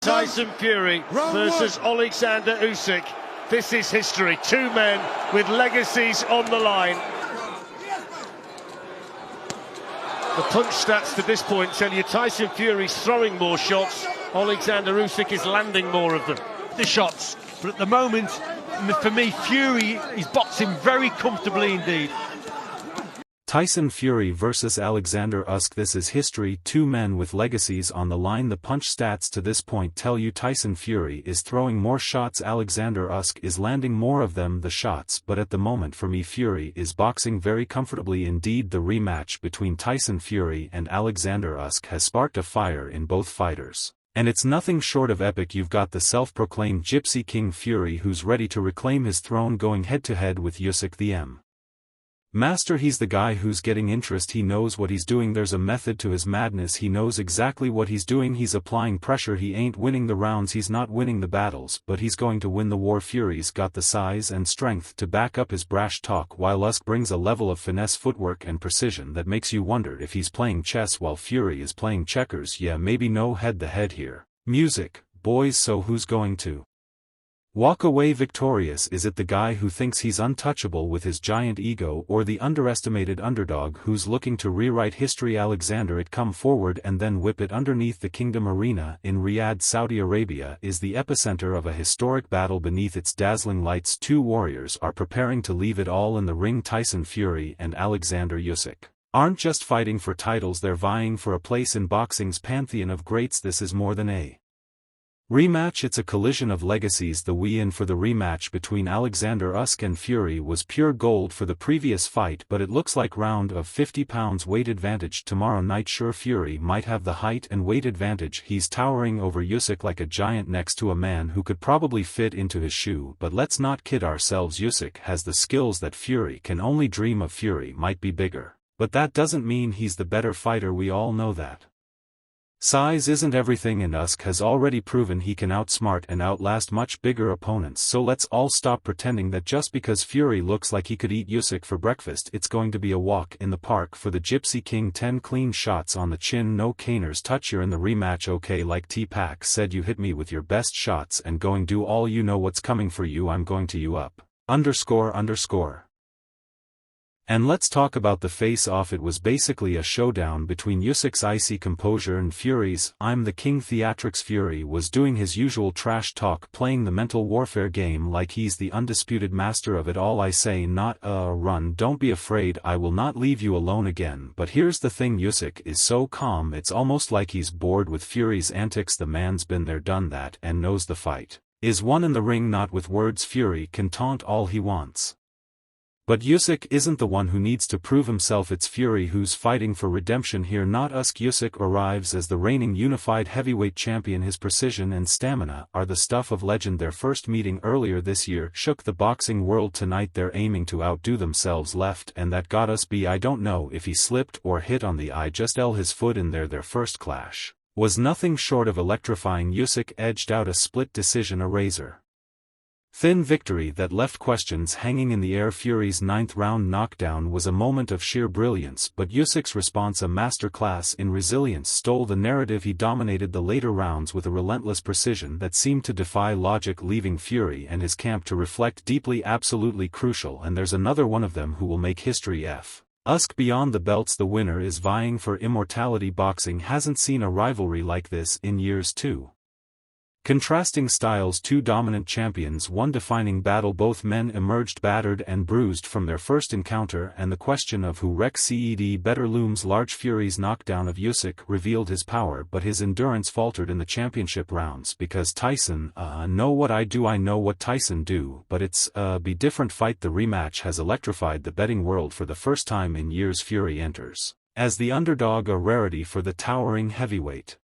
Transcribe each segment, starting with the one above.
Tyson Fury versus Oleksandr Usyk. This is history. Two men with legacies on the line. The punch stats to this point tell you Tyson Fury's throwing more shots, Oleksandr Usyk is landing more of them. The shots, but at the moment, for me, Fury is boxing very comfortably indeed. Tyson Fury versus Oleksandr Usyk. This is history. Two men with legacies on the line. The punch stats to this point tell you Tyson Fury is throwing more shots, Oleksandr Usyk is landing more of them, the shots, but at the moment for me Fury is boxing very comfortably indeed. The rematch between Tyson Fury and Oleksandr Usyk has sparked a fire in both fighters. And it's nothing short of epic. You've got the self-proclaimed Gypsy King Fury who's ready to reclaim his throne, going head-to-head with Usyk the Master. He's the guy who's getting interest. He knows what he's doing. There's a method to his madness. He knows exactly what he's doing. He's applying pressure. He ain't winning the rounds. He's not winning the battles, but he's going to win the war. Fury's got the size and strength to back up his brash talk, while Usyk brings a level of finesse, footwork and precision that makes you wonder if he's playing chess while Fury is playing checkers. Yeah, maybe no head-to-head here. Music, boys. So who's going to walk away victorious? Is it the guy who thinks he's untouchable with his giant ego, or the underestimated underdog who's looking to rewrite history? Oleksandr it come forward and then whip it underneath. The Kingdom Arena in Riyadh, Saudi Arabia is the epicenter of a historic battle. Beneath its dazzling lights, two warriors are preparing to leave it all in the ring. Tyson Fury and Oleksandr Usyk aren't just fighting for titles, they're vying for a place in boxing's pantheon of greats. This is more than a rematch, it's a collision of legacies. The weigh-in for the rematch between Oleksandr Usyk and Fury was pure gold for the previous fight, but it looks like round of 50 pounds weight advantage tomorrow night. Sure, Fury might have the height and weight advantage. He's towering over Usyk like a giant next to a man who could probably fit into his shoe, but let's not kid ourselves. Usyk has the skills that Fury can only dream of. Fury might be bigger, but that doesn't mean he's the better fighter. We all know that size isn't everything, and Usyk has already proven he can outsmart and outlast much bigger opponents. So let's all stop pretending that just because Fury looks like he could eat Usyk for breakfast, it's going to be a walk in the park for the Gypsy King. 10 clean shots on the chin, no caners touch. You're in the rematch, okay? Like T-Pac said, you hit me with your best shots and going do all. You know what's coming for you. I'm going to you up. __. And let's talk about the face-off. It was basically a showdown between Usyk's icy composure and Fury's "I'm the king" theatrics. Fury was doing his usual trash talk, playing the mental warfare game like he's the undisputed master of it all. I say not run, don't be afraid, I will not leave you alone again. But here's the thing, Usyk is so calm it's almost like he's bored with Fury's antics. The man's been there, done that, and knows the fight is won in the ring, not with words. Fury can taunt all he wants, but Usyk isn't the one who needs to prove himself. It's Fury who's fighting for redemption here, not Usyk. Usyk arrives as the reigning unified heavyweight champion. His precision and stamina are the stuff of legend. Their first meeting earlier this year shook the boxing world. Tonight they're aiming to outdo themselves. Left, and that got us beat. I don't know if he slipped or hit on the eye, just his foot in there. Their first clash was nothing short of electrifying. Usyk edged out a split decision, a razor thin victory that left questions hanging in the air. Fury's 9th round knockdown was a moment of sheer brilliance, but Usyk's response, a masterclass in resilience, stole the narrative. He dominated the later rounds with a relentless precision that seemed to defy logic, leaving Fury and his camp to reflect deeply. Absolutely crucial, and there's another one of them who will make history. Usyk beyond the belts. The winner is vying for immortality. Boxing hasn't seen a rivalry like this in years. Two contrasting styles, two dominant champions, one defining battle. Both men emerged battered and bruised from their first encounter, and the question of who wrecks it better looms large. Fury's knockdown of Usyk revealed his power, but his endurance faltered in the championship rounds because Tyson know what I do, I know what Tyson do, but it's be different fight. The rematch has electrified the betting world for the first time in years. Fury enters as the underdog, a rarity for the towering heavyweight.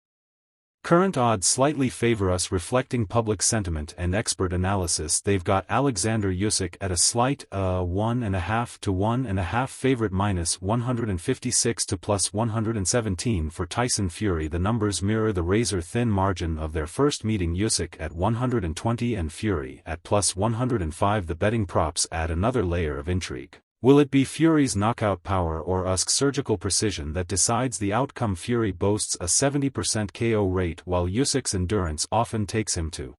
Current odds slightly favor us, reflecting public sentiment and expert analysis. They've got Oleksandr Usyk at a slight 1.5 to 1.5 favorite, -156 to +117 for Tyson Fury. The numbers mirror the razor-thin margin of their first meeting. Usyk at 120 and Fury at +105. The betting props add another layer of intrigue. Will it be Fury's knockout power or Usyk surgical precision that decides the outcome? Fury boasts a 70% KO rate while Usyk's endurance often takes him to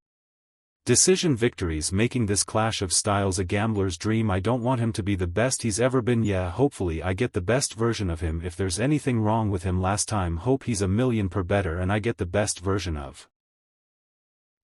decision victories, making this clash of styles a gambler's dream. I don't want him to be the best he's ever been. Yeah, hopefully I get the best version of him. If there's anything wrong with him last time, hope he's a million per better and I get the best version of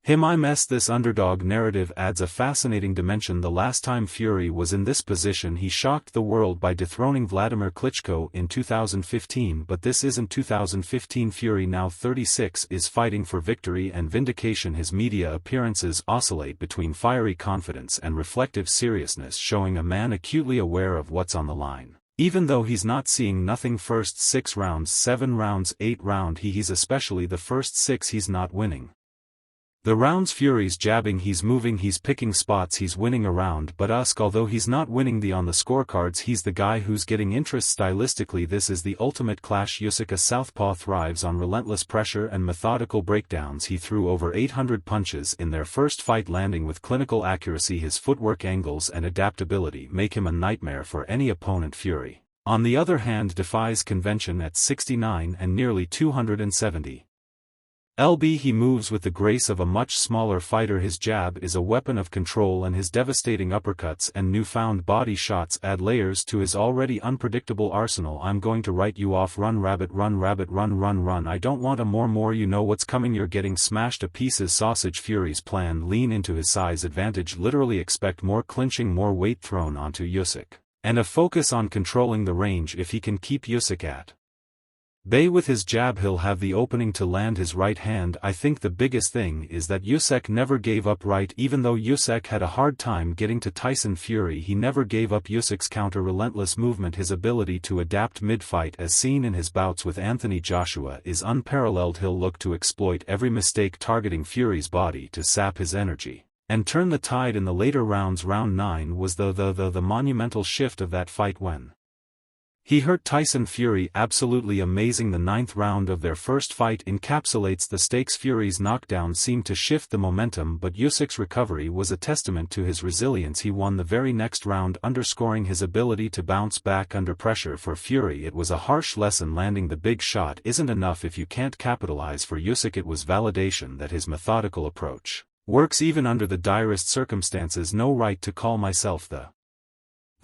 him. This underdog narrative adds a fascinating dimension. The last time Fury was in this position he shocked the world by dethroning Vladimir Klitschko in 2015, but this isn't 2015. Fury, now 36, is fighting for victory and vindication. His media appearances oscillate between fiery confidence and reflective seriousness, showing a man acutely aware of what's on the line. Even though he's not seeing nothing first 6 rounds, 7 rounds, 8 round, he's especially the first 6 he's not winning the rounds. Fury's jabbing, he's moving, he's picking spots, he's winning around. But Usyk, although he's not winning on the scorecards, he's the guy who's getting interest stylistically. This is the ultimate clash. Usyk, a southpaw, thrives on relentless pressure and methodical breakdowns. He threw over 800 punches in their first fight, landing with clinical accuracy. His footwork, angles and adaptability make him a nightmare for any opponent. Fury, on the other hand, defies convention at 69 and nearly 270 lb. He moves with the grace of a much smaller fighter. His jab is a weapon of control, and his devastating uppercuts and newfound body shots add layers to his already unpredictable arsenal. I'm going to write you off. Run rabbit, run rabbit, run run run. I don't want a more. You know what's coming. You're getting smashed to pieces. Sausage. Fury's plan: lean into his size advantage, literally expect more clinching, more weight thrown onto Usyk, and a focus on controlling the range. If he can keep Usyk at bay with his jab, he'll have the opening to land his right hand. I think the biggest thing is that Usyk never gave up. Even though Usyk had a hard time getting to Tyson Fury, he never gave up. Usyk's counter relentless movement, his ability to adapt mid-fight as seen in his bouts with Anthony Joshua, is unparalleled. He'll look to exploit every mistake, targeting Fury's body to sap his energy and turn the tide in the later rounds. Round 9 was the monumental shift of that fight when he hurt Tyson Fury absolutely amazing. The 9th round of their first fight encapsulates the stakes. Fury's knockdown seemed to shift the momentum, but Usyk's recovery was a testament to his resilience. He won the very next round, underscoring his ability to bounce back under pressure. For Fury, it was a harsh lesson. Landing the big shot isn't enough if you can't capitalize. For Usyk, it was validation that his methodical approach works even under the direst circumstances. No right to call myself the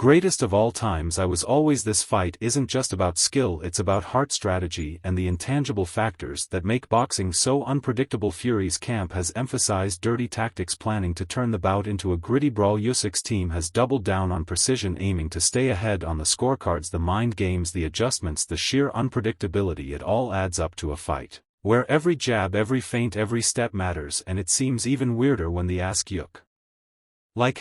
greatest of all times. I was always. This fight isn't just about skill, it's about heart, strategy, and the intangible factors that make boxing so unpredictable. Fury's camp has emphasized dirty tactics, planning to turn the bout into a gritty brawl. Usyk's team has doubled down on precision, aiming to stay ahead on the scorecards. The mind games, the adjustments, the sheer unpredictability, it all adds up to a fight where every jab, every feint, every step matters. And it seems even weirder when they ask Usyk, like,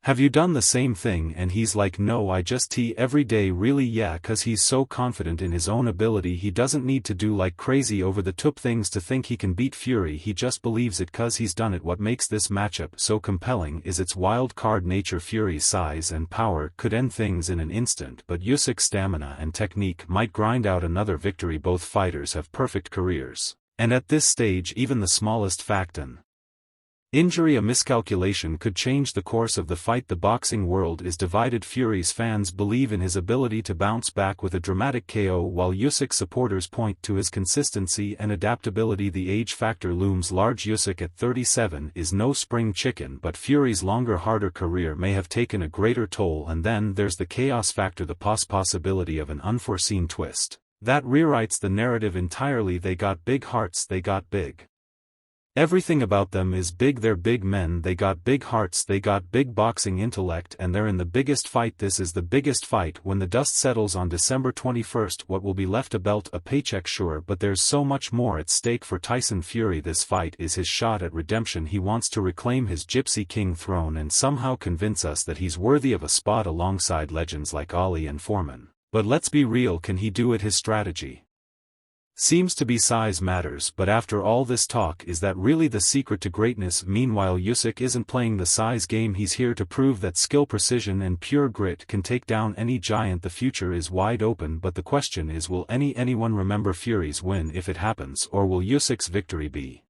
have you done the same thing? And he's like, no, I just tee every day. Really? Yeah, cause he's so confident in his own ability, he doesn't need to do like crazy over the top things to think he can beat Fury. He just believes it cause he's done it. What makes this matchup so compelling is its wild card nature. Fury's size and power could end things in an instant, but Usyk's stamina and technique might grind out another victory. Both fighters have perfect careers, and at this stage even the smallest fact, an injury, a miscalculation, could change the course of the fight. The boxing world is divided. Fury's fans believe in his ability to bounce back with a dramatic KO, while Usyk's supporters point to his consistency and adaptability. The age factor looms large. Usyk at 37 is no spring chicken, but Fury's longer, harder career may have taken a greater toll. And then there's the chaos factor, the possibility of an unforeseen twist that rewrites the narrative entirely. They got big hearts, they got big everything about them is big. They're big men, they got big hearts, they got big boxing intellect, and they're in the biggest fight. This is the biggest fight. When the dust settles on December 21st, what will be left? A belt, a paycheck, sure, but there's so much more at stake for Tyson Fury. This fight is his shot at redemption. He wants to reclaim his Gypsy King throne and somehow convince us that he's worthy of a spot alongside legends like Ali and Foreman. But let's be real, can he do it? His strategy seems to be size matters, but after all this talk, is that really the secret to greatness? Meanwhile, Usyk isn't playing the size game. He's here to prove that skill, precision, and pure grit can take down any giant. The future is wide open, but the question is, will anyone remember Fury's win if it happens, or will Usyk's victory be